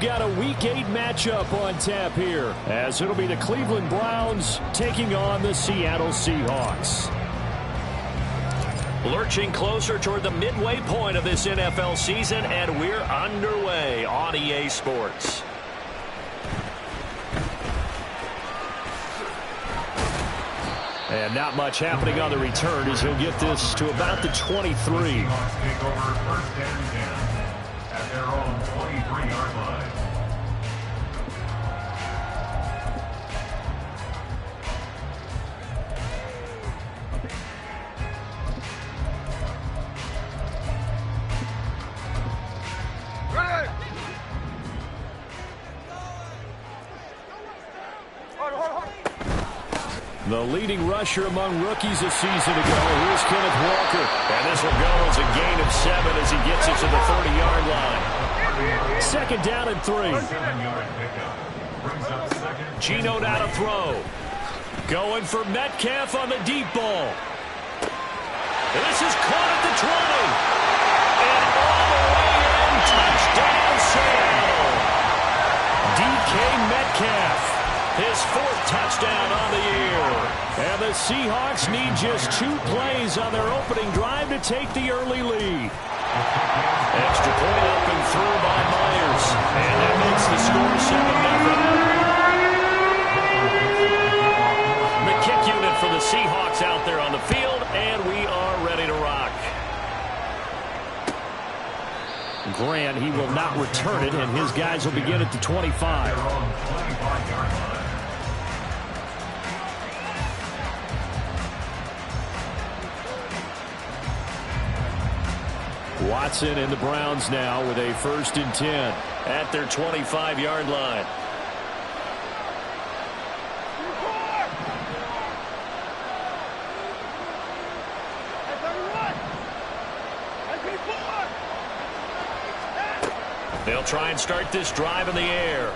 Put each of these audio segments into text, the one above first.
got a Week 8 matchup on tap here, as it'll be the Cleveland Browns taking on the Seattle Seahawks. Lurching closer toward the midway point of this NFL season, and we're underway on EA Sports. And not much happening on the return as he'll get this to about the 23. Take over 1st and 10 at their own 23-yard line. The leading rusher among rookies a season ago. Here's Kenneth Walker. And this will go as a gain of 7 as he gets it to the 30-yard line. Second down and 3. 7-yard pickup. Brings up second. Geno now to throw. Going for Metcalf on the deep ball. This is caught at the 20. And all the way in. Touchdown, Seattle. DK Metcalf. His 4th touchdown on the year. And the Seahawks need just 2 plays on their opening drive to take the early lead. Extra point up and through by Myers. And that makes the score 7-0. The kick unit for the Seahawks out there on the field, and we are ready to rock. Grant, he will not return it, and his guys will begin at the 25. Watson and the Browns now with a 1st and 10 at their 25-yard line. They'll try and start this drive in the air.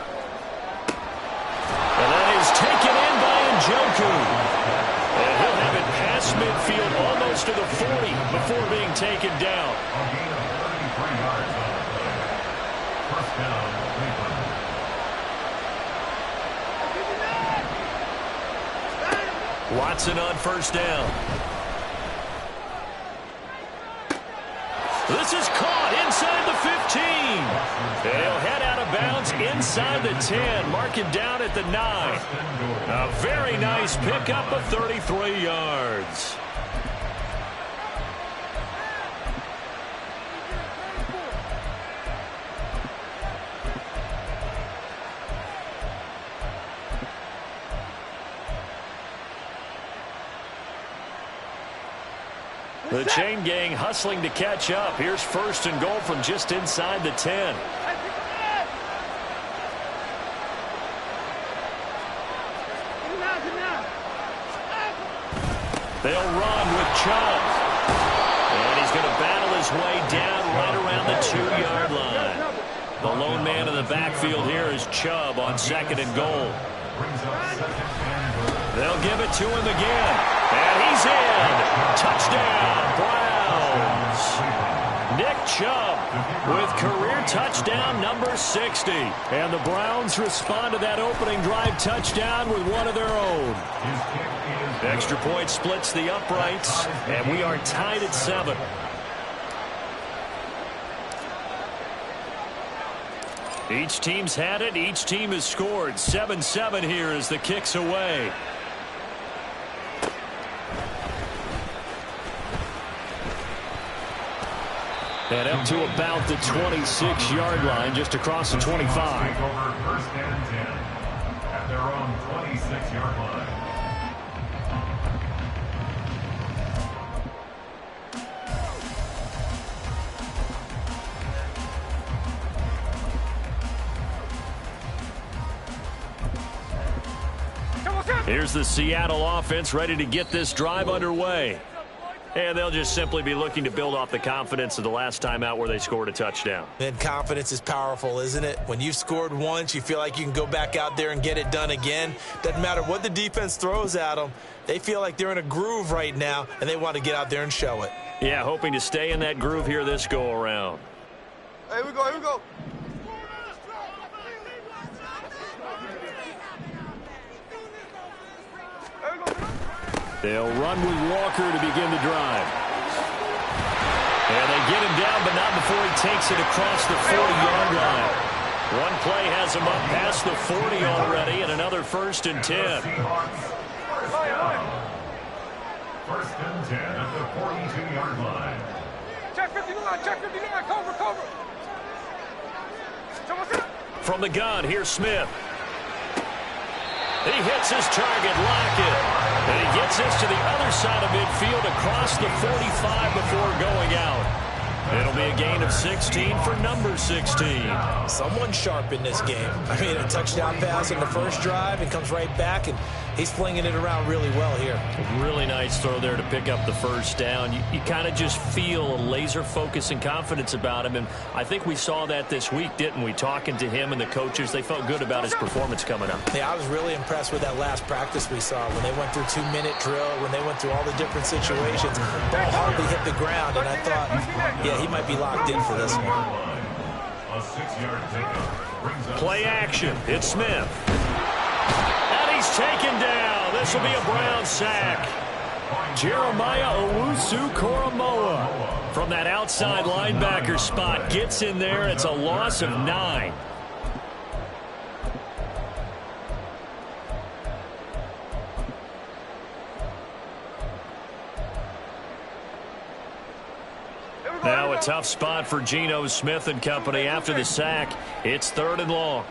And that is taken in by Njoku. And he'll have it past midfield almost to the 40 before being taken down. Watson on 1st down. This is caught inside the 15. And he'll head out of bounds inside the 10. Mark it down at the 9. A very nice pickup of 33 yards. The chain gang hustling to catch up. Here's 1st and goal from just inside the 10. They'll run with Chubb. And he's going to battle his way down right around the 2-yard line. The lone man in the backfield here is Chubb on 2nd and goal. They'll give it to him again. And he's in. Touchdown, Browns. Nick Chubb with career touchdown number 60. And the Browns respond to that opening drive touchdown with one of their own. Extra point splits the uprights, and we are tied at 7. Each team's had it. Each team has scored. 7-7 here as the kick's away. And up to about the 26-yard line, just across the 25. Take over 1st and 10 at their own 26-yard line. Here's the Seattle offense ready to get this drive underway. And they'll just simply be looking to build off the confidence of the last time out where they scored a touchdown. And confidence is powerful, isn't it? When you've scored once, you feel like you can go back out there and get it done again. Doesn't matter what the defense throws at them. They feel like they're in a groove right now, and they want to get out there and show it. Yeah, hoping to stay in that groove here this go-around. Here we go, here we go. They'll run with Walker to begin the drive. And they get him down, but not before he takes it across the 40-yard line. One play has him up past the 40 already, and another 1st and 10. First and 10 at the 42-yard line. Check 59, check 59, cover. From the gun, here's Smith. He hits his target, Lockett. And he gets this to the other side of midfield across the 45 before going out. It'll be a gain of 16 for number 16. Someone sharp in this game. I mean, a touchdown pass in the first drive and comes right back, and he's flinging it around really well here. Really nice throw there to pick up the first down. You kind of just feel a laser focus and confidence about him, and I think we saw that this week, didn't we? Talking to him and the coaches, they felt good about his performance coming up. Yeah, I was really impressed with that last practice we saw when they went through 2-minute drill, when they went through all the different situations. Ball hardly hit the ground, and I thought, yeah, he might be locked in for this one. A 6-yard pickup. Play action. It's Smith. And he's taken down. This will be a Brown sack. Jeremiah Owusu-Koramoah from that outside linebacker spot gets in there. It's a loss of 9. Now a tough spot for Geno Smith and company after the sack. It's 3rd and long.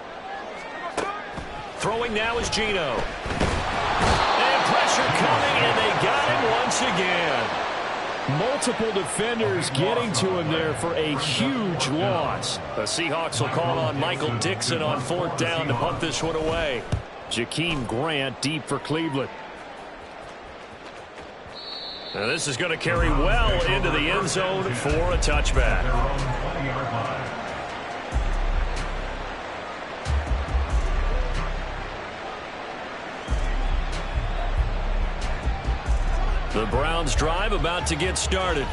Throwing now is Geno. And pressure coming, and they got him once again. Multiple defenders getting to him there for a huge loss. The Seahawks will call on Michael Dixon on 4th down to punt this one away. Jakeem Grant deep for Cleveland. Now this is going to carry well into the end zone for a touchback. The Browns drive about to get started.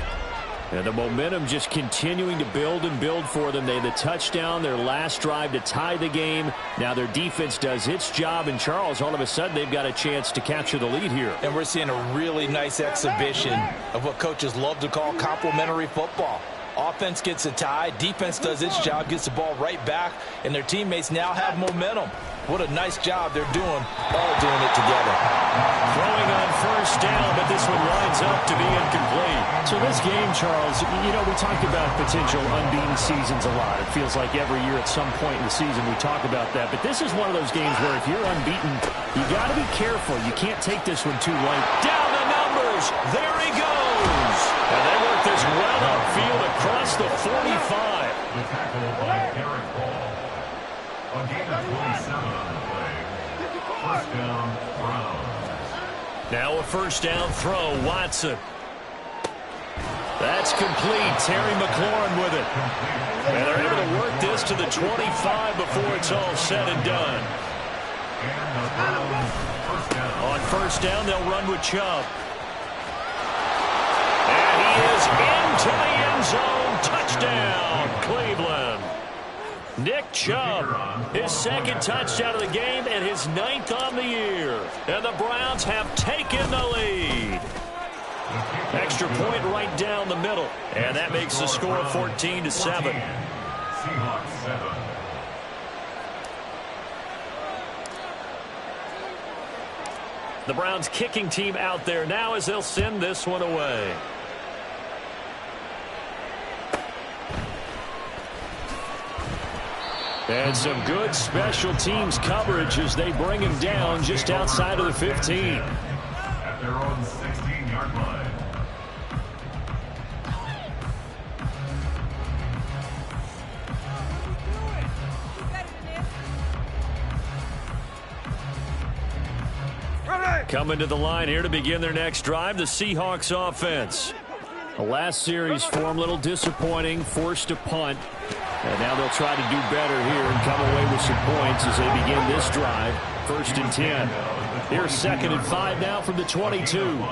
And the momentum just continuing to build and build for them. They had the touchdown, their last drive to tie the game. Now their defense does its job. And Charles, all of a sudden, they've got a chance to capture the lead here. And we're seeing a really nice exhibition of what coaches love to call complementary football. Offense gets a tie, defense does its job, gets the ball right back, and their teammates now have momentum. What a nice job they're doing, all doing it together. Throwing on 1st down, but this one lines up to be incomplete. So this game, Charles, you know, we talked about potential unbeaten seasons a lot. It feels like every year at some point in the season we talk about that. But this is one of those games where if you're unbeaten, you got to be careful. You can't take this one too late. Down the numbers. There he goes. And they work this well upfield across the 45. The tackle by Garrett Ball. A gain of 27 on the play. First down, Browns. Now a 1st down throw, Watson. That's complete. Terry McLaurin with it. And they're able to work this to the 25 before it's all said and done. And the Browns first down. On 1st down, they'll run with Chubb. And he is into the end zone. Touchdown, Cleveland. Nick Chubb, his 2nd touchdown of the game and his 9th on the year. And the Browns have taken the lead. Extra point right down the middle. And that makes the score 14-7. Seahawks 7. The Browns kicking team out there now as they'll send this one away. And some good special teams coverage as they bring him down just outside of the 15. At their own 16-yard line. Coming to the line here to begin their next drive, the Seahawks offense. The last series for them, a little disappointing, forced to punt. And now they'll try to do better here and come away with some points as they begin this drive. 1st and 10. Here's 2nd and 5 now from the 22.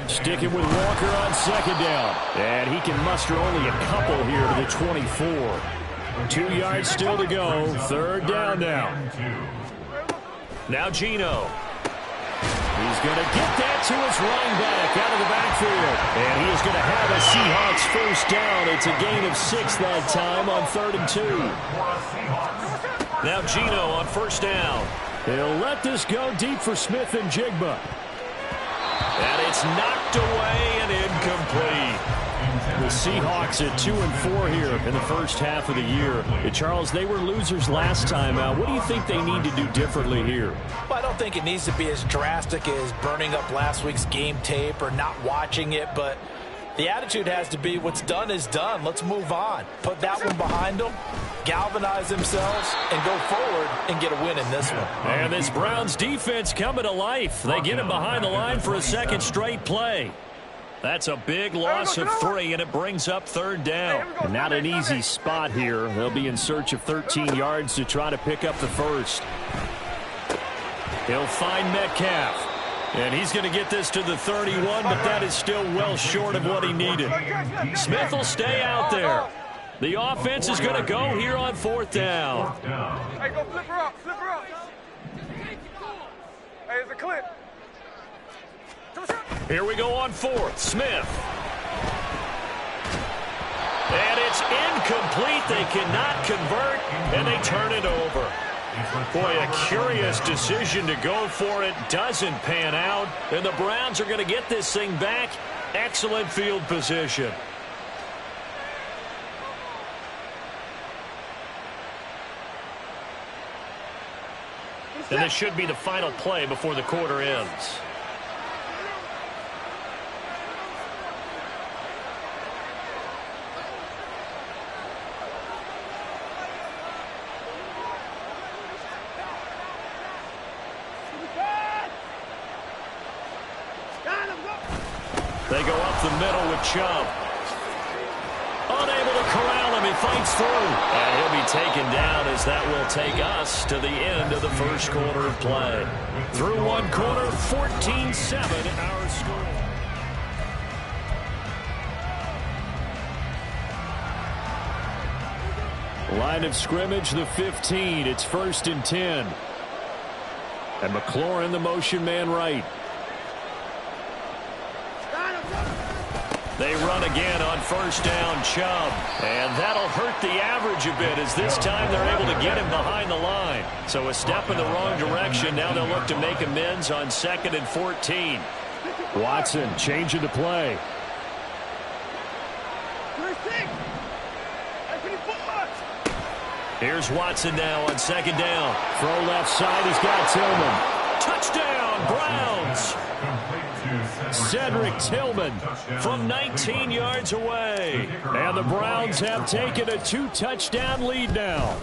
Sticking with Walker on 2nd down. And he can muster only a couple here to the 24. 2 yards still to go. 3rd down now. Now Geno. He's going to get that to his running back out of the backfield. And he is going to have a Seahawks first down. It's a gain of 6 that time on 3rd and 2. Now Geno on first down. He'll let this go deep for Smith and Jigba. And it's knocked away and incomplete. The Seahawks at 2-4 here in the first half of the year. And Charles, they were losers last time out. What do you think they need to do differently here? Well, I don't think it needs to be as drastic as burning up last week's game tape or not watching it, but the attitude has to be what's done is done. Let's move on. Put that one behind them, galvanize themselves, and go forward and get a win in this one. And this Browns defense coming to life. They get him behind the line for a second straight play. That's a big loss of 3, and it brings up 3rd down. And not an easy spot here. They'll be in search of 13 yards to try to pick up the first. He'll find Metcalf. And he's going to get this to the 31, but that is still well short of what he needed. Smith will stay out there. The offense is going to go here on 4th down. Hey, go flip her up, flip her up. Hey, it's a clip. Here we go on 4th. Smith. And it's incomplete. They cannot convert, and they turn it over. Boy, a curious decision to go for it. Doesn't pan out, and the Browns are going to get this thing back. Excellent field position. And this should be the final play before the quarter ends. They go up the middle with Chubb. Unable to corral him. He fights through. And he'll be taken down as that will take us to the end of the first quarter of play. Through one quarter, 14-7 our score. Line of scrimmage, the 15. It's 1st and 10. And McLaurin, the motion man right. They run again on first down, Chubb. And that'll hurt the average a bit as this time they're able to get him behind the line. So a step in the wrong direction. Now they'll look to make amends on 2nd and 14. Watson changing the play. Here's Watson now on 2nd down. Throw left side, he's got Tillman. Touchdown, Browns! Cedric Tillman from 19 yards away. And the Browns have taken a 2-touchdown lead now.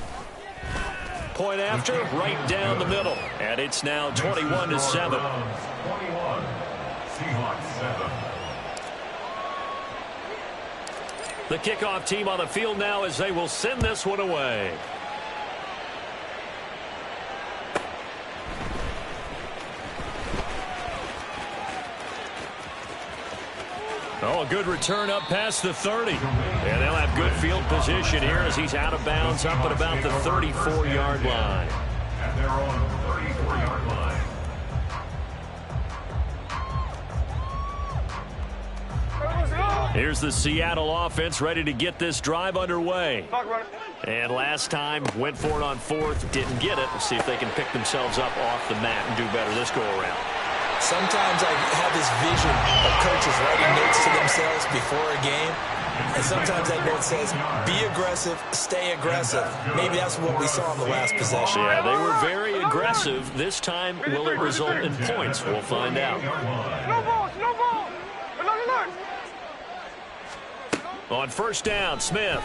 Point after, right down the middle. And it's now 21-7. 21. Seahawks 7. The kickoff team on the field now as they will send this one away. Oh, a good return up past the 30. And they'll have good field position here as he's out of bounds up at about the 34-yard line. At their own 34-yard line. Here's the Seattle offense ready to get this drive underway. And last time, went for it on 4th, didn't get it. We'll see if they can pick themselves up off the mat and do better this go-around. Sometimes I have this vision of coaches writing notes to themselves before a game, and sometimes that note says, be aggressive, stay aggressive. Maybe that's what we saw in the last possession. Yeah, they were very aggressive. This time, will it result in points? We'll find out. No ball, no ball. Alert. On first down, Smith.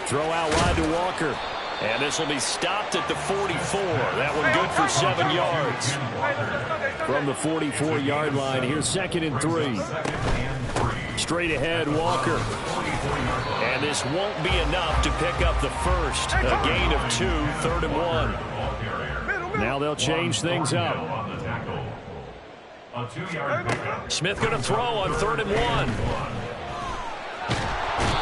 Throw out wide to Walker. And this will be stopped at the 44. That one good for 7 yards. From the 44-yard line, here's 2nd and 3. Straight ahead, Walker. And this won't be enough to pick up the first. A gain of 2, 3rd and 1. Now they'll change things up. Smith going to throw on 3rd and 1.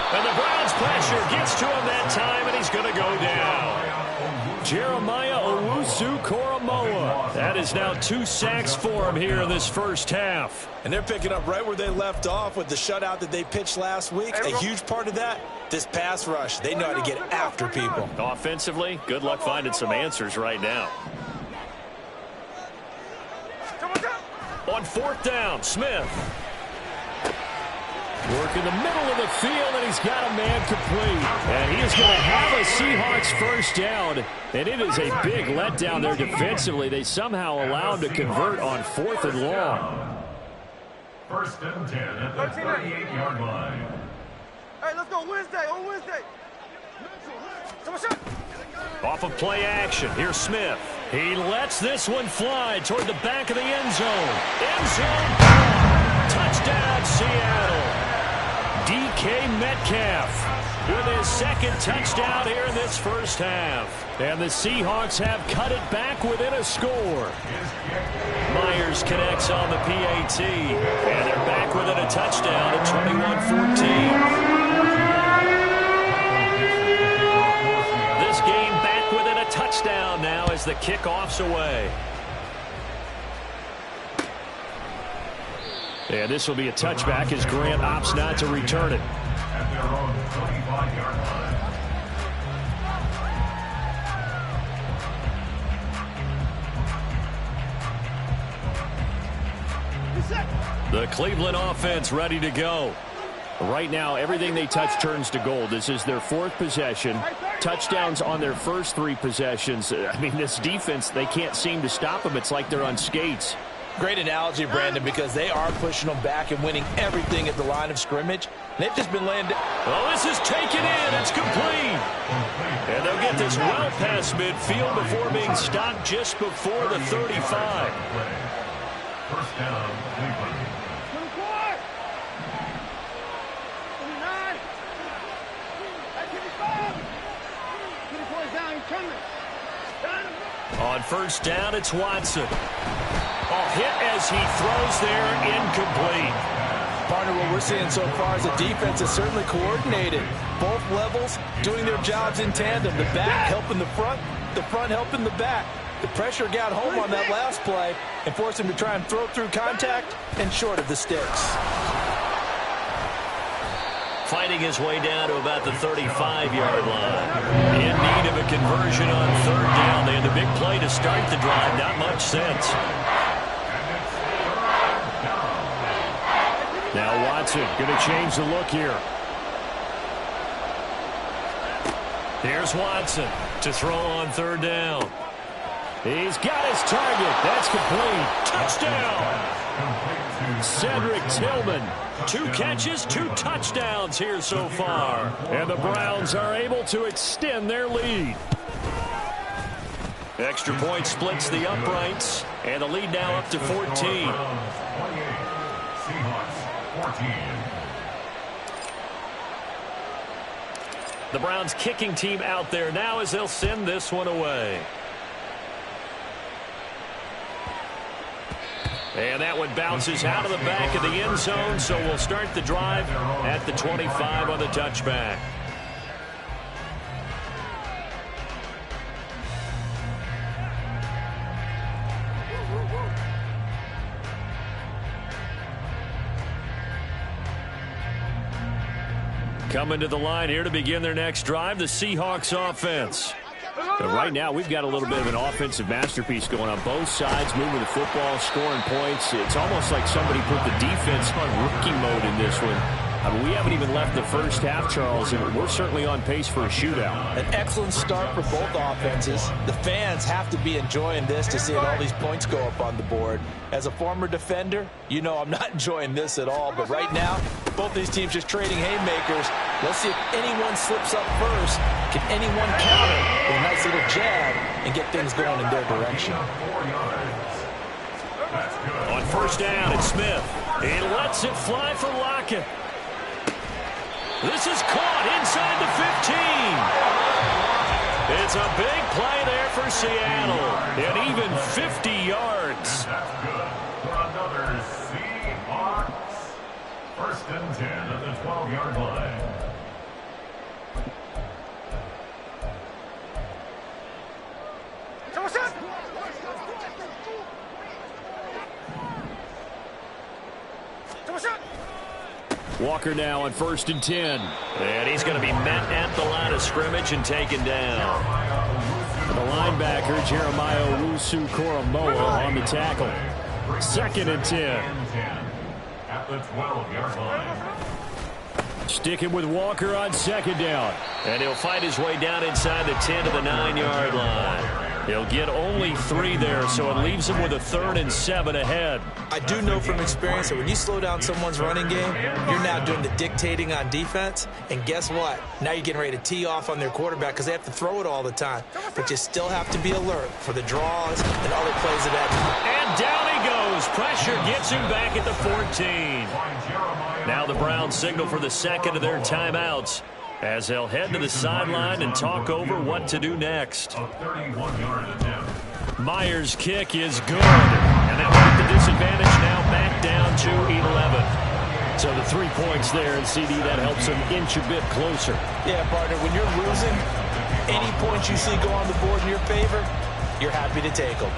And the Browns pressure gets to him that time, and he's going to go down. Jeremiah Owusu Koromoa. That is now 2 sacks for him here in this first half. And they're picking up right where they left off with the shutout that they pitched last week. A huge part of that, this pass rush. They know how to get after people. Offensively, good luck finding some answers right now. On 4th down, Smith. Work in the middle of the field, and he's got a man complete. And he is going to have a Seahawks first down. And it is a big letdown there defensively. They somehow allow him to convert on 4th and long. 1st and 10 at the 38-yard line. Hey, let's go Wednesday, on Wednesday. Off of play action, here's Smith. He lets this one fly toward the back of the end zone. End zone. Touchdown, Seattle. DK Metcalf with his 2nd touchdown here in this first half. And the Seahawks have cut it back within a score. Myers connects on the PAT. And they're back within a touchdown at 21-14. This game back within a touchdown now as the kickoff's away. And this will be a touchback as Grant opts not to return it. At their own 25-yard line. The Cleveland offense ready to go. Right now, everything they touch turns to gold. This is their 4th possession. Touchdowns on their first 3 possessions. I mean, this defense, they can't seem to stop them. It's like they're on skates. Great analogy, Brandon, because they are pushing them back and winning everything at the line of scrimmage. They've just been laying down. Oh, this is taken in. It's complete. And they'll get this well past midfield before being stopped just before the 35. 1st down, Cleveland. 24. 29. 24 is down, he's coming. On 1st down, it's Watson. A hit as he throws there, incomplete. Partner, what we're seeing so far is the defense is certainly coordinated. Both levels doing their jobs in tandem. The back helping the front helping the back. The pressure got home on that last play and forced him to try and throw through contact and short of the sticks. Fighting his way down to about the 35-yard line. In need of a conversion on 3rd down. They had the big play to start the drive. Not much sense. Now Watson going to change the look here. Here's Watson to throw on 3rd down. He's got his target. That's complete. Touchdown. Cedric Tillman. 2 catches, 2 touchdowns here so far. And the Browns are able to extend their lead. Extra point splits the uprights. And the lead now up to 14. Seahawks 14. The Browns kicking team out there now as they'll send this one away. And that one bounces out of the back of the end zone, so we'll start the drive at the 25 on the touchback. Coming to the line here to begin their next drive, the Seahawks offense. But right now, we've got a little bit of an offensive masterpiece going on both sides, moving the football, scoring points. It's almost like somebody put the defense on rookie mode in this one. I mean, we haven't even left the first half, Charles, and we're certainly on pace for a shootout. An excellent start for both offenses. The fans have to be enjoying this to see all these points go up on the board. As a former defender, you know I'm not enjoying this at all. But right now, both these teams just trading haymakers. Let's see if anyone slips up first. Can anyone counter with a nice little jab and get things going in their direction? On 1st down, it's Smith. He lets it fly for Lockett. This is caught inside the 15. It's a big play there for Seattle. And even 50 yards. That's good for another Seahawks. 1st and 10 at the 12-yard line. Walker now on 1st and 10. And he's going to be met at the line of scrimmage and taken down. The linebacker, Jeremiah Owusu-Koramoah, on the tackle. 2nd and 10. At the 12-yard line. Sticking with Walker on 2nd down. And he'll fight his way down inside the 10 to the 9-yard line. He'll get only 3 there, so it leaves him with a 3rd and 7 ahead. I do know from experience that when you slow down someone's running game, you're now doing the dictating on defense. And guess what? Now you're getting ready to tee off on their quarterback because they have to throw it all the time. But you still have to be alert for the draws and other plays of that. And down he goes. Pressure gets him back at the 14. Now the Browns signal for the second of their timeouts, as they'll head to the sideline and talk over what to do next. Myers' kick is good. And that will get the disadvantage now back down to 11. So the 3 points there, and CD, that helps them inch a bit closer. Yeah, partner, when you're losing, any points you see go on the board in your favor, you're happy to take them.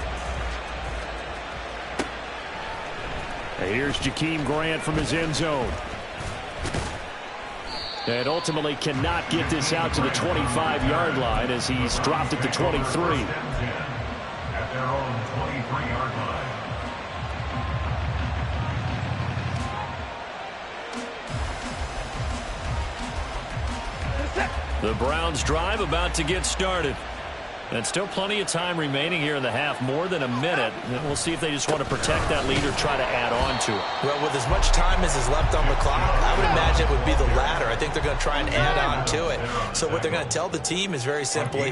Here's Jakeem Grant from his end zone. And ultimately cannot get this out to the 25-yard line as he's dropped at the 23. At their own 23-yard line. The Browns drive about to get started. And still plenty of time remaining here in the half, more than a minute. And we'll see if they just want to protect that lead or try to add on to it. Well, with as much time as is left on the clock, I would imagine it would be the latter. I think they're going to try and add on to it. So what they're going to tell the team is very simply,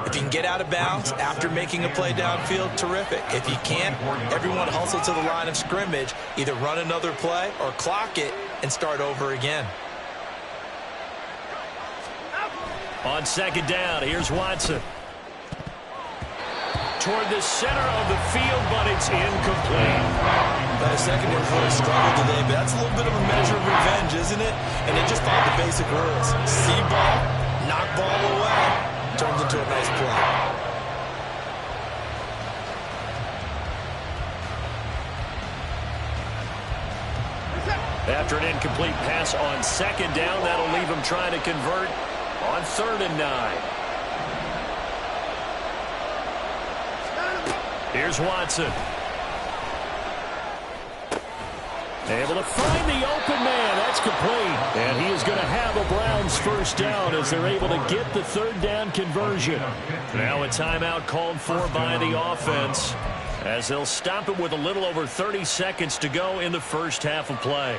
if you can get out of bounds after making a play downfield, terrific. If you can't, everyone hustle to the line of scrimmage, either run another play or clock it and start over again. On 2nd down, here's Watson. Toward the center of the field, but it's incomplete. The secondary really struggled today, but that's a little bit of a measure of revenge, isn't it? And they just followed the basic rules. See ball, knock ball away, turns into a nice play. After an incomplete pass on 2nd down, that'll leave him trying to convert on 3rd and 9. Here's Watson. Able to find the open man. That's complete. And he is going to have a Browns 1st down as they're able to get the 3rd down conversion. Now a timeout called for by the offense, as they'll stop it with a little over 30 seconds to go in the first half of play.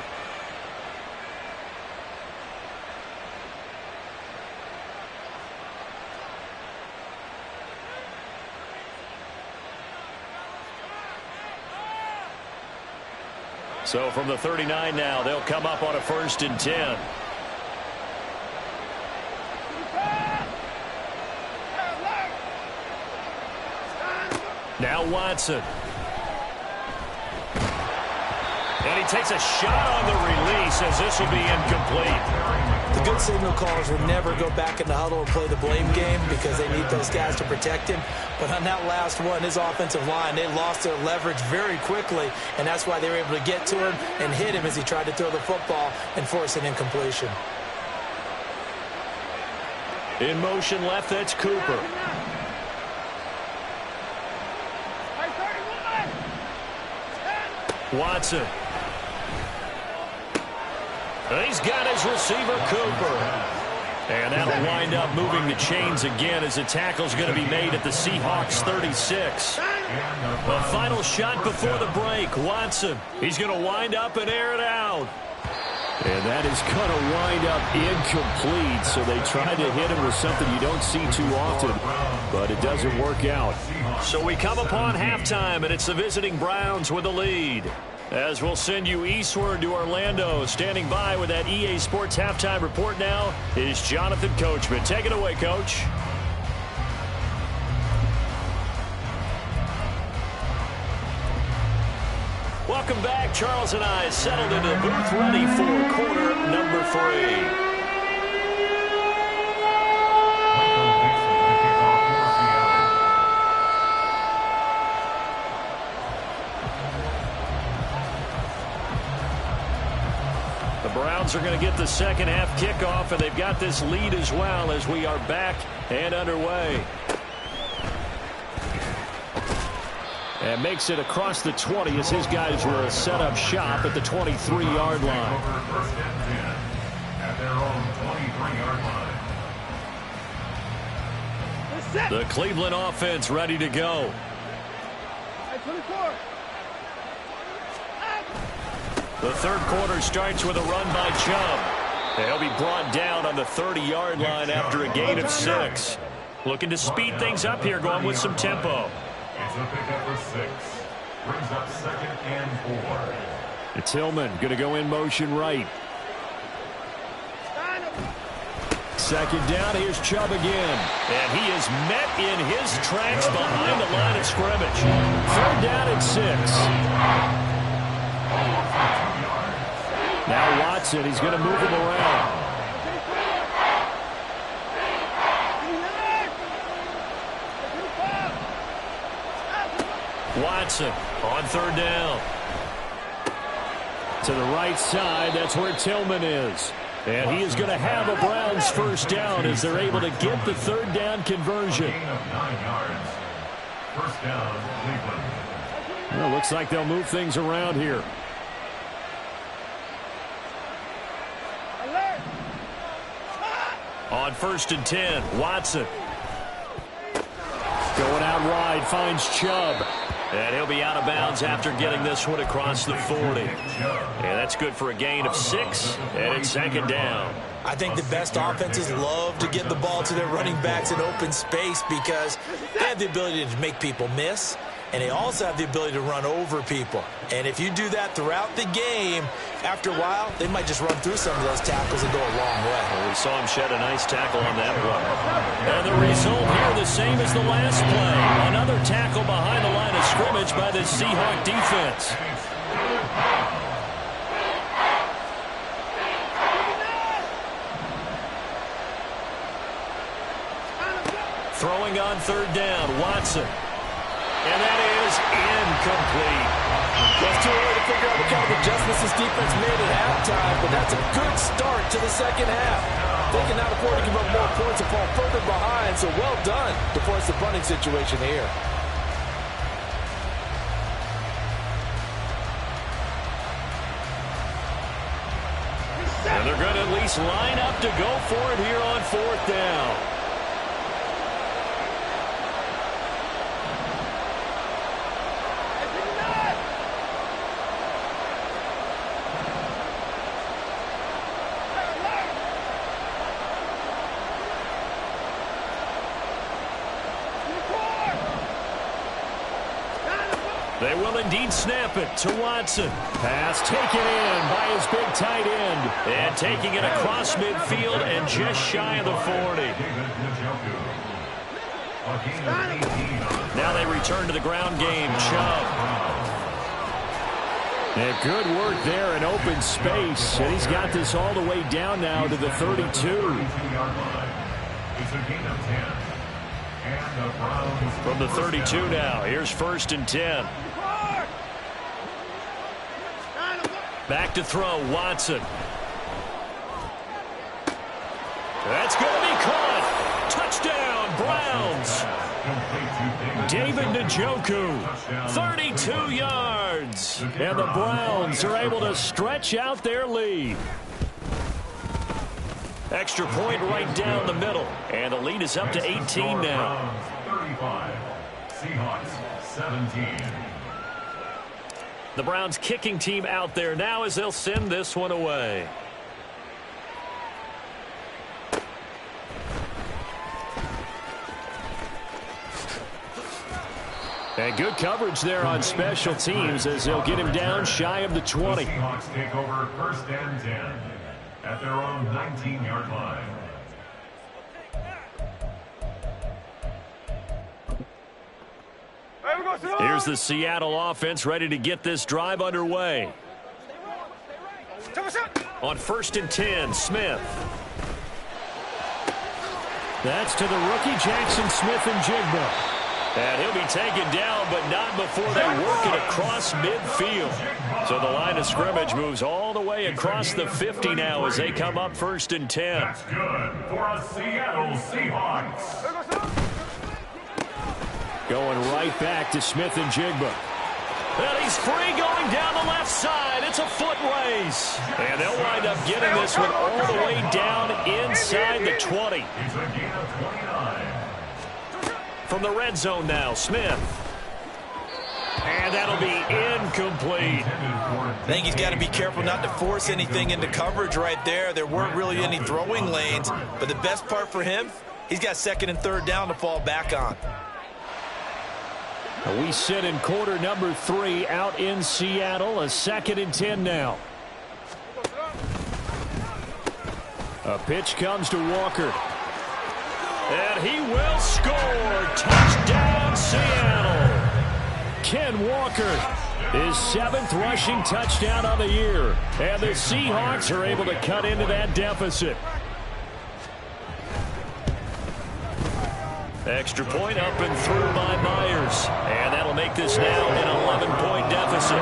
So from the 39 now, they'll come up on a 1st and 10. Now Watson. And he takes a shot on the release as this will be incomplete. The good signal callers will never go back in the huddle and play the blame game because they need those guys to protect him. But on that last one, his offensive line, they lost their leverage very quickly, and that's why they were able to get to him and hit him as he tried to throw the football and force an incompletion. In motion left, that's Cooper. Watson. He's got his receiver, Cooper. And that'll wind up moving the chains again as the tackle's going to be made at the Seahawks 36. The final shot before the break, Watson. He's going to wind up and air it out. And that is going to wind up incomplete, so they tried to hit him with something you don't see too often, but it doesn't work out. So we come upon halftime, and it's the visiting Browns with the lead. As we'll send you eastward to Orlando, standing by with that EA Sports halftime report now is Jonathan Coachman. Take it away, Coach. Welcome back. Charles and I settled into the booth ready for quarter number 3. Browns are going to get the second half kickoff, and they've got this lead as well as we are back and underway. And makes it across the 20 as his guys will set up shop at the 23-yard line. First and 10 at their own 23-yard line. The Cleveland offense ready to go. 24. The third quarter starts with a run by Chubb. And he'll be brought down on the 30-yard line after a gain of 6. Looking to speed things up here, going with some tempo. It's a pickup for 6. Brings up 2nd and 4. It's Hillman going to go in motion right. Second down, here's Chubb again. And he is met in his tracks behind the line of scrimmage. Third down at 6. Now Watson, he's going to move him around. Watson on third down. To the right side, that's where Tillman is. And he is going to have a Browns first down as they're able to get the third down conversion. Gain of 9 yards. First down, Cleveland. Well, looks like they'll move things around here. On 1st and 10, Watson. Going out wide, finds Chubb. And he'll be out of bounds after getting this one across the 40. And that's good for a gain of 6, and it's second down. I think the best offenses love to get the ball to their running backs in open space because they have the ability to make people miss, and they also have the ability to run over people. And if you do that throughout the game, after a while, they might just run through some of those tackles and go a long way. Well, we saw him shed a nice tackle on that one. And the result here the same as the last play. Another tackle behind the line of scrimmage by the Seahawks defense. Throwing on third down, Watson. And that is incomplete. It's too early to figure out what kind of adjustments this defense made at halftime, but that's a good start to the second half. They can now afford to give up more points and fall further behind, so well done to force the punting situation here. And they're going to at least line up to go for it here on fourth down. They will indeed snap it to Watson. Pass taken in by his big tight end. And taking it across midfield and just shy of the 40. Now they return to the ground game. Chubb. And good work there in open space. And he's got this all the way down now to the 32. It's a gain of 10. And the Browns From the 32 now. Here's 1st and 10. Back to throw, Watson. That's going to be caught. Touchdown, Browns. David Njoku, 32 yards. And the Browns are able to stretch out their lead. Extra point right down the middle. And the lead is up to 18 now. 35. Seahawks 17. The Browns kicking team out there now as they'll send this one away. And good coverage there on special teams as they'll get him down shy of the 20. The Seahawks take over 1st and 10 at their own 19-yard line. Here's the Seattle offense ready to get this drive underway. On 1st and 10, Smith. That's to the rookie Jackson Smith and Jigba. And he'll be taken down, but not before they work it across midfield. So the line of scrimmage moves all the way across the 50 now as they come up 1st and 10. That's good for a Seattle Seahawks. Going right back to Smith and Jigba. And he's free going down the left side. It's a foot race. And they'll wind up getting this one all the way down inside the 20. It's a gain of 29. From the red zone now, Smith. And that'll be incomplete. I think he's got to be careful not to force anything into coverage right there. There weren't really any throwing lanes. But the best part for him, he's got 2nd and 3rd down to fall back on. We sit in quarter number 3 out in Seattle. A 2nd and 10 now. A pitch comes to Walker. And he will score. Touchdown, Seattle. Ken Walker, his 7th rushing touchdown on the year. And the Seahawks are able to cut into that deficit. Extra point up and through by Myers. And that'll make this now an 11-point deficit.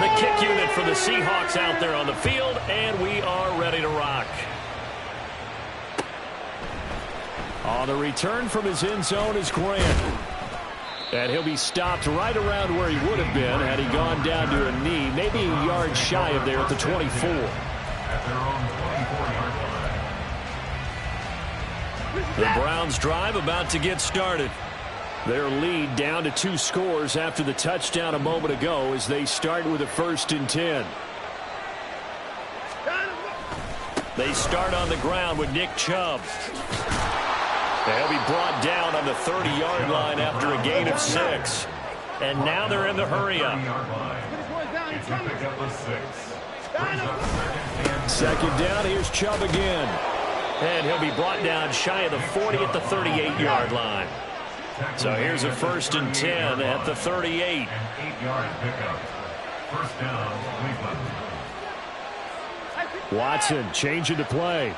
The kick unit for the Seahawks out there on the field, and we are ready to rock. On the return from his end zone is Grant. And he'll be stopped right around where he would have been had he gone down to a knee, maybe a yard shy of there at the 24. At their own 24-yard line. The Browns drive about to get started. Their lead down to 2 scores after the touchdown a moment ago as they start with a 1st and 10. They start on the ground with Nick Chubb. They'll be brought down on the 30-yard line after a gain of 6. And now they're in the hurry-up. It's a pickup of 6. Second down, here's Chubb again. And he'll be brought down shy of the 40 at the 38-yard line. So here's a 1st and 10 at the 38. An 8-yard pickup. First down, Cleveland. Watson changing to play.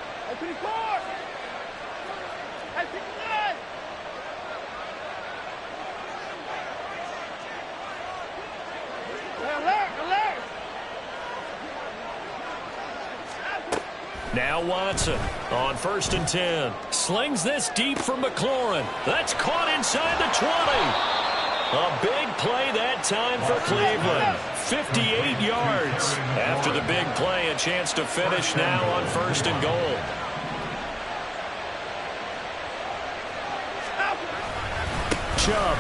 Now Watson on 1st and 10. Slings this deep from McLaurin. That's caught inside the 20. A big play that time for Cleveland. 58 yards. After the big play, a chance to finish now on 1st and goal. Chubb.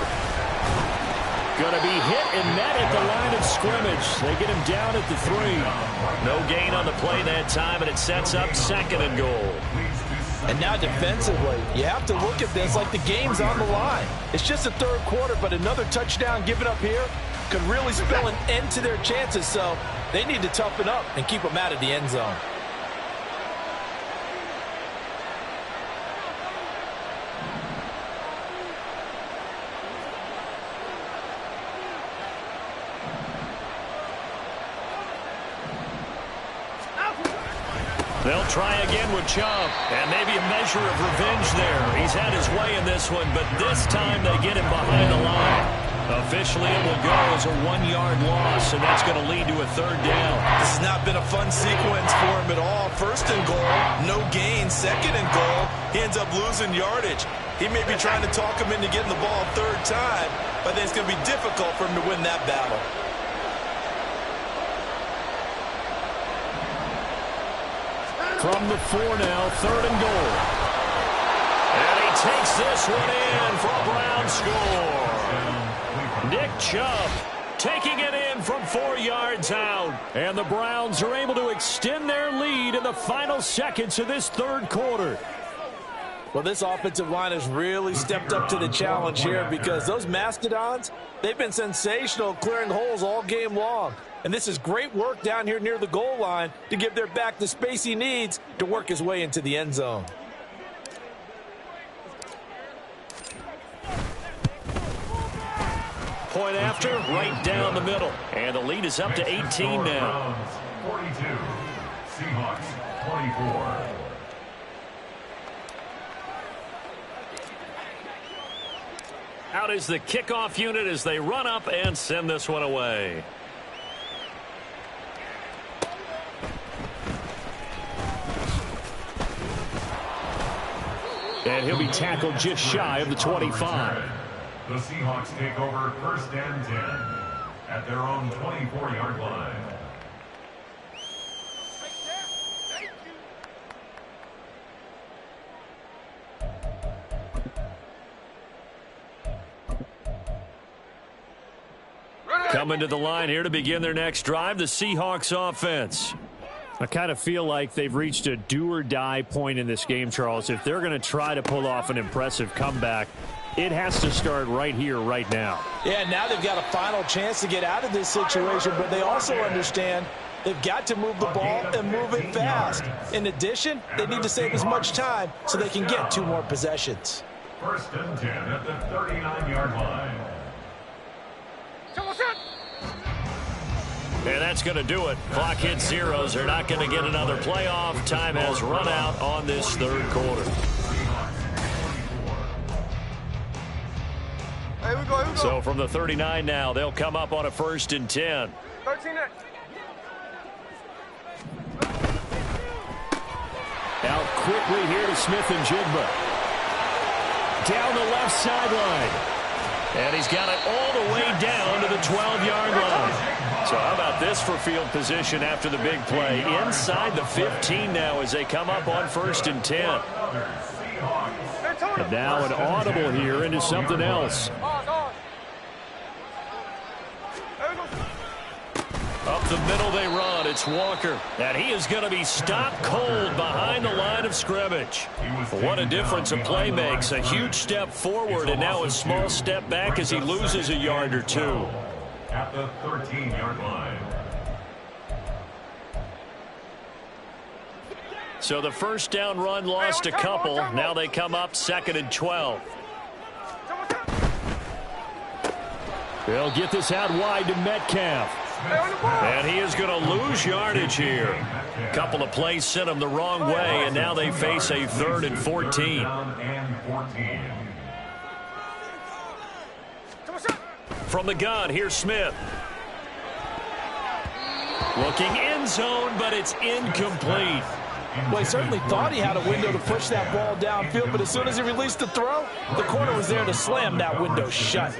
Going to be hit and met at the line of scrimmage. They get him down at the 3. No gain on the play that time, and it sets up 2nd and goal. And now defensively, you have to look at this like the game's on the line. It's just the 3rd quarter, but another touchdown given up here could really spell an end to their chances, so they need to toughen up and keep them out of the end zone. They'll try again with Chubb, and maybe a measure of revenge there. He's had his way in this one, but this time they get him behind the line. Officially, it will go as a 1-yard loss, and that's going to lead to a 3rd down. This has not been a fun sequence for him at all. 1st and goal, no gain. 2nd and goal, he ends up losing yardage. He may be trying to talk him into getting the ball a 3rd time, but I think it's going to be difficult for him to win that battle. From the 4 now, 3rd and goal. And he takes this one in for a Brown score. Nick Chubb taking it in from 4 yards out. And the Browns are able to extend their lead in the final seconds of this 3rd quarter. Well, this offensive line has really stepped up to the challenge here because those Mastodons, they've been sensational clearing holes all game long. And this is great work down here near the goal line to give their back the space he needs to work his way into the end zone. point after, right down the middle. And the lead is up to 18 now. 42. Seahawks 24. Out is the kickoff unit as they run up and send this one away. And he'll be tackled just shy of the 25. The Seahawks take over first and 10 at their own 24-yard line. Coming to the line here to begin their next drive, the Seahawks offense. I kind of feel like they've reached a do-or-die point in this game, Charles. If they're going to try to pull off an impressive comeback, it has to start right here, right now. Yeah, now they've got a final chance to get out of this situation, but they also understand they've got to move the ball and move it fast. In addition, they need to save as much time so they can get 2 more possessions. First and 10 at the 39-yard line. And that's going to do it. Clock hits zeros. They're not going to get another playoff. Time has run out on this third quarter. Here we go. So from the 39 now, they'll come up on a 1st and 10. 13 next. Out quickly here to Smith and Jigba. Down the left sideline. And he's got it all the way down to the 12-yard line. So how about this for field position after the big play? Inside the 15 now as they come up on 1st and 10. And now an audible here into something else. Up the middle they run. It's Walker. And he is going to be stopped cold behind the line of scrimmage. What a difference a play makes. A huge step forward and now a small step back as he loses a yard or 2. At the 13-yard line. So the first down run lost a couple. Now they come up 2nd and 12. They'll get this out wide to Metcalf. And he is going to lose yardage here. A couple of plays sent him the wrong way, and now they face a 3rd and 14. From the gun, here's Smith. Looking end zone, but it's incomplete. Well, he certainly thought he had a window to push that ball downfield, but as soon as he released the throw, the corner was there to slam that window shut.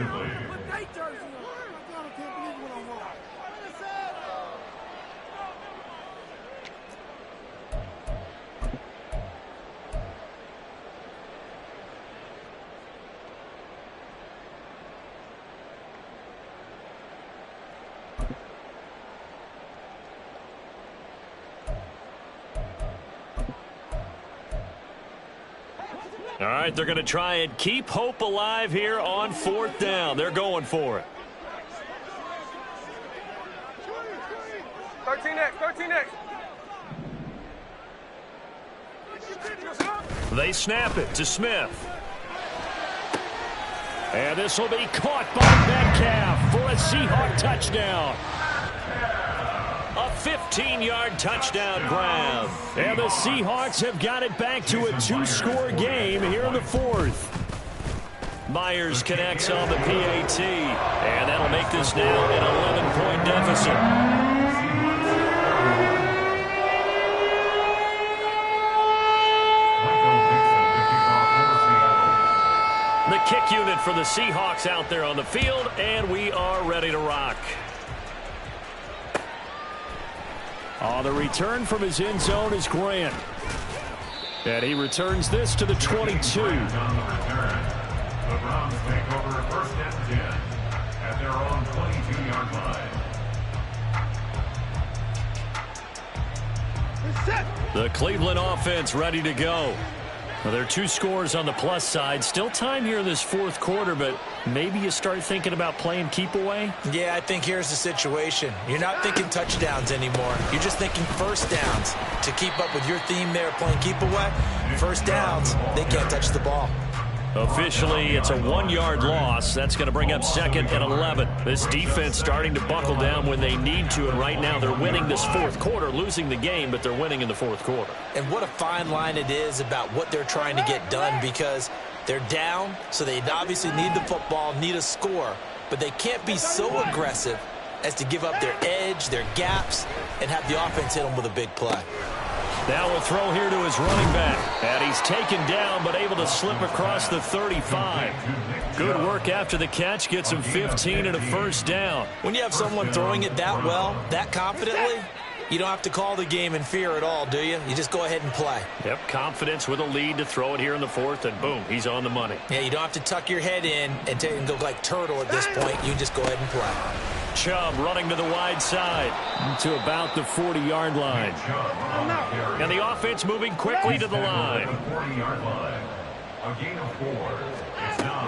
All right, they're going to try and keep hope alive here on 4th down. They're going for it. 13 next. They snap it to Smith. And this will be caught by Metcalf for a Seahawk touchdown. A 15-yard touchdown grab. And the Seahawks have got it back to a 2-score game here in the 4th. Myers connects on the PAT. And that'll make this now an 11-point deficit. The kick unit for the Seahawks out there on the field, and we are ready to rock. The return from his end zone is Grant. And he returns this to the 22. The Browns take over 1st and 10 at their own 22-yard line. The Cleveland offense ready to go. Well, there are 2 scores on the plus side. Still time here in this 4th quarter, but maybe you start thinking about playing keep away? Yeah, I think here's the situation. You're not thinking touchdowns anymore. You're just thinking 1st downs. To keep up with your theme there, playing keep away, 1st downs, they can't touch the ball. Officially, it's a 1-yard loss. That's going to bring up second and 11. This defense starting to buckle down when they need to, and right now they're winning this fourth quarter, losing the game, but they're winning in the fourth quarter. And what a fine line it is about what they're trying to get done, because they're down, so they obviously need the football, need a score, but they can't be so aggressive as to give up their edge, their gaps, and have the offense hit them with a big play. Now we'll throw here to his running back. And he's taken down, but able to slip across the 35. Good work after the catch. Gets him 15 and a first down. When you have someone throwing it that well, that confidently, you don't have to call the game in fear at all, do you? You just go ahead and play. Yep, confidence with a lead to throw it here in the fourth, and boom, he's on the money. Yeah, you don't have to tuck your head in and go like turtle at this point. You just go ahead and play. Chubb running to the wide side to about the 40-yard line. And the offense moving quickly to the line.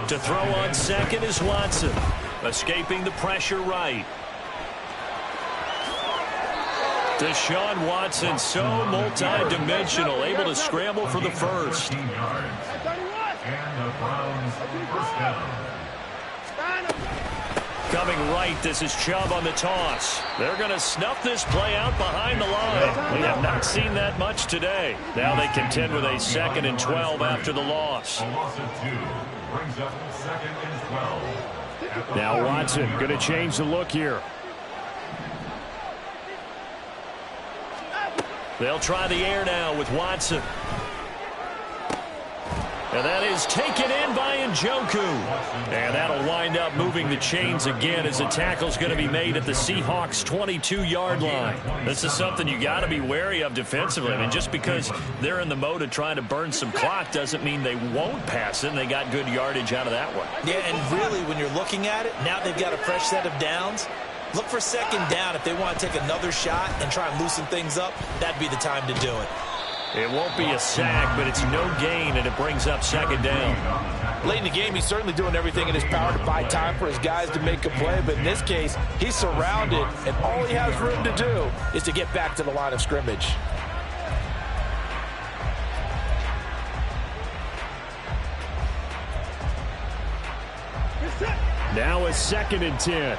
To throw on second is Watson. Escaping the pressure right. Deshaun Watson, so multi-dimensional, able to scramble for the first. And the Browns first down. Coming right, this is Chubb on the toss. They're going to snuff this play out behind the line. We have not seen that much today. Now they contend with a 2nd and 12 after the loss. A loss of 2 brings up 2nd and 12. Now Watson going to change the look here. They'll try the air now with Watson. And that is taken in by Njoku. And that'll wind up moving the chains again as the tackle's going to be made at the Seahawks 22-yard line. This is something you got to be wary of defensively. I mean, just because they're in the mode of trying to burn some clock doesn't mean they won't pass it, and they got good yardage out of that one. Yeah, and really, when you're looking at it, now they've got a fresh set of downs. Look for second down. If they want to take another shot and try and loosen things up, that'd be the time to do it. It won't be a sack, but it's no gain, and it brings up second down. Late in the game, he's certainly doing everything in his power to buy time for his guys to make a play, but in this case, he's surrounded, and all he has room to do is to get back to the line of scrimmage. Now a 2nd and 10.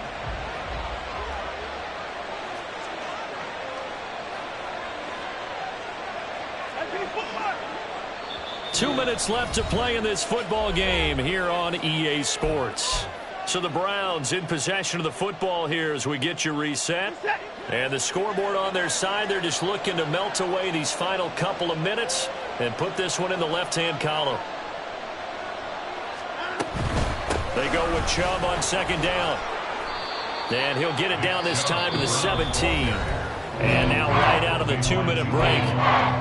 Two minutes left to play in this football game here on EA Sports. So the Browns in possession of the football here as we get you reset. And the scoreboard on their side, they're just looking to melt away these final couple of minutes and put this one in the left-hand column. They go with Chubb on second down. And he'll get it down this time to the 17. And now right out of the 2-minute break,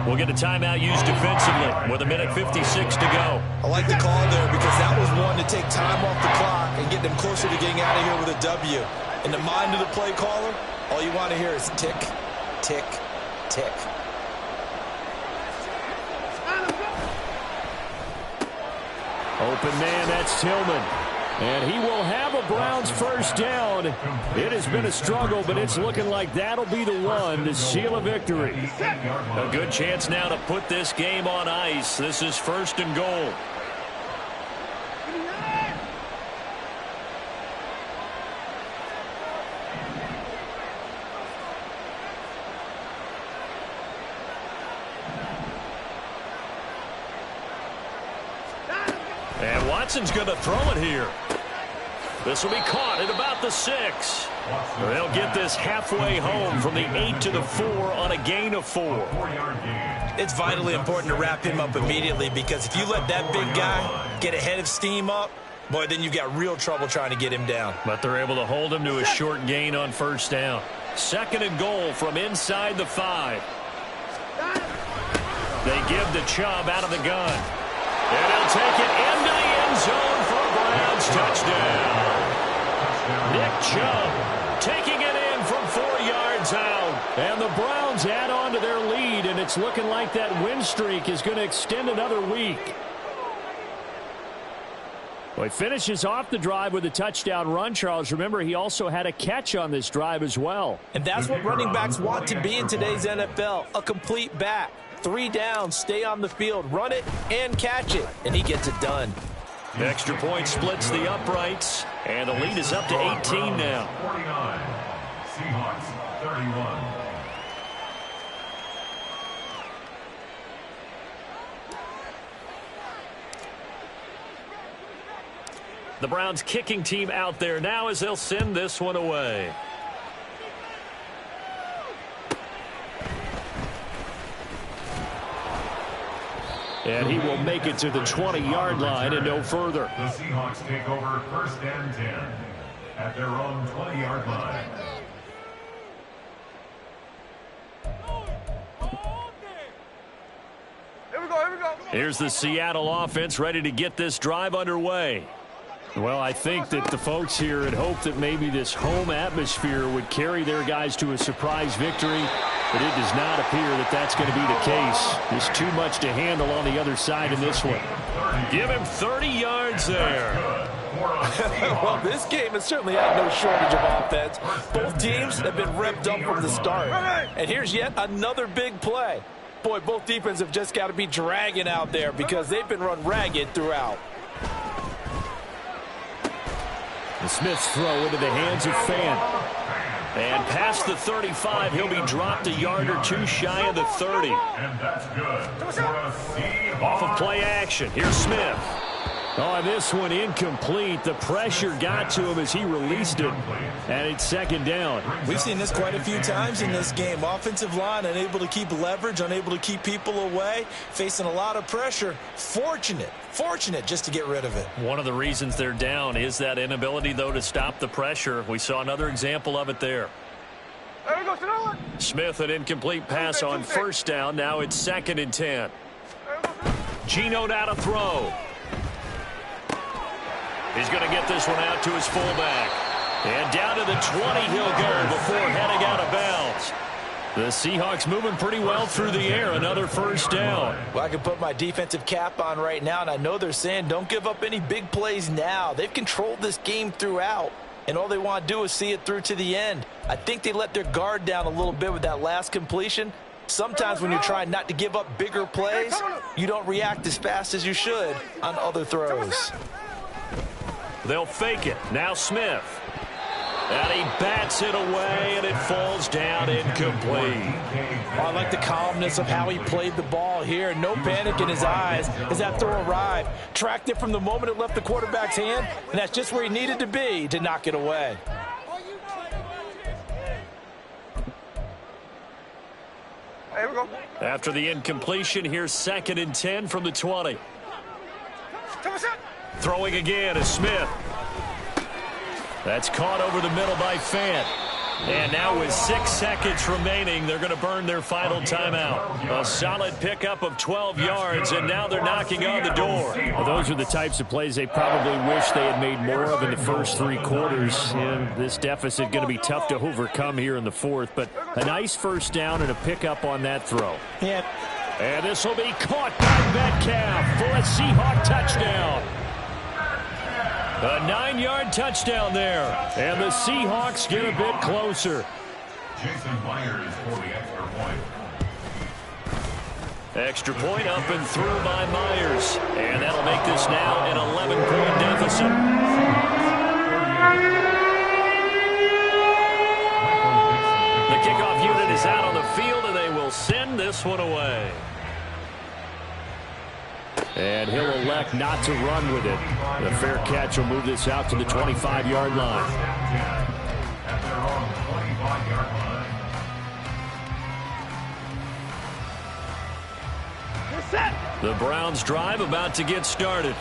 we'll get a timeout used defensively with 1:56 to go. I like the call there because that was one to take time off the clock and get them closer to getting out of here with a W. In the mind of the play caller, all you want to hear is tick, tick, tick. Open man, that's Tillman. And he will have a Browns first down. It has been a struggle, but it's looking like that'll be the one to seal a victory. A good chance now to put this game on ice. This is 1st and goal. And Watson's going to throw it here. This will be caught at about the 6. They'll get this halfway home from the 8 to the 4 on a gain of 4. It's vitally important to wrap him up immediately because if you let that big guy get ahead of steam up, boy, then you've got real trouble trying to get him down. But they're able to hold him to a short gain on first down. 2nd and goal from inside the 5. They give the Chubb out of the gun. And he'll take it into the end zone for a Browns touchdown. Nick Chubb taking it in from 4 yards out. And the Browns add on to their lead, and it's looking like that win streak is going to extend another week. Well, he finishes off the drive with a touchdown run, Charles. Remember, he also had a catch on this drive as well. And that's what running backs want to be in today's NFL, a complete back. 3 downs, stay on the field, run it, and catch it. And he gets it done. Extra point splits the uprights, and the lead is up to 18 now. 49. Seahawks 31. The Browns kicking team out there now as they'll send this one away. And he will make it to the 20-yard line and no further. The Seahawks take over 1st and 10 at their own 20-yard line. Here we go, here we go. Here's the Seattle offense ready to get this drive underway. Well, I think that the folks here had hoped that maybe this home atmosphere would carry their guys to a surprise victory, but it does not appear that that's going to be the case. There's too much to handle on the other side in this one. Give him 30 yards there. Well, this game has certainly had no shortage of offense. Both teams have been revved up from the start. And here's yet another big play. Boy, both defenses have just got to be dragging out there because they've been run ragged throughout. The Smith's throw into the hands of Fan. And past the 35, he'll be dropped a yard or two shy of the 30. And that's good. Off of play action. Here's Smith. Oh, and this one incomplete. The pressure got to him as he released it. And it's 2nd down. We've seen this quite a few times in this game. Offensive line unable to keep leverage, unable to keep people away, facing a lot of pressure. Fortunate just to get rid of it. One of the reasons they're down is that inability, though, to stop the pressure. We saw another example of it there. There we go, Sonoma. Smith, an incomplete pass on 1st down. Now it's 2nd and 10. Geno now to throw. He's going to get this one out to his fullback. And down to the 20 he'll go before heading out of bounds. The Seahawks moving pretty well through the air. Another 1st down. Well, I can put my defensive cap on right now, and I know they're saying don't give up any big plays now. They've controlled this game throughout, and all they want to do is see it through to the end. I think they let their guard down a little bit with that last completion. Sometimes when you're trying not to give up bigger plays, you don't react as fast as you should on other throws. They'll fake it. Now Smith. And he bats it away, and it falls down incomplete. I like the calmness of how he played the ball here. No panic in his eyes as that throw arrived. Tracked it from the moment it left the quarterback's hand, and that's just where he needed to be to knock it away. Here we go. After the incompletion, here's 2nd and 10 from the 20. Throwing again is Smith. That's caught over the middle by Fant. And now with 6 seconds remaining, they're going to burn their final timeout. A solid pickup of 12 yards, and now they're knocking on the door. Well, those are the types of plays they probably wish they had made more of in the first 3 quarters. And this deficit going to be tough to overcome here in the 4th. But a nice 1st down and a pickup on that throw. Yeah. And this will be caught by Metcalf for a Seahawk touchdown. A 9-yard touchdown there. And the Seahawks get a bit closer. Jason Myers for the extra point. Extra point up and through by Myers. And that'll make this now an 11-point deficit. The kickoff unit is out on the field, and they will send this one away. And he'll elect not to run with it. The fair catch will move this out to the 25-yard line. At their own 25-yard line. The Browns drive about to get started.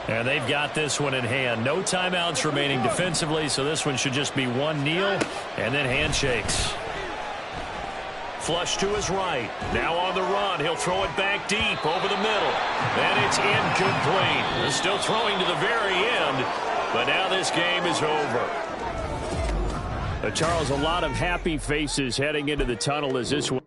And they've got this one in hand. No timeouts remaining defensively, so this one should just be one kneel and then handshakes. Flush to his right. Now on the run. He'll throw it back deep over the middle. And it's incomplete. They're still throwing to the very end. But now this game is over. Charles, a lot of happy faces heading into the tunnel as this one.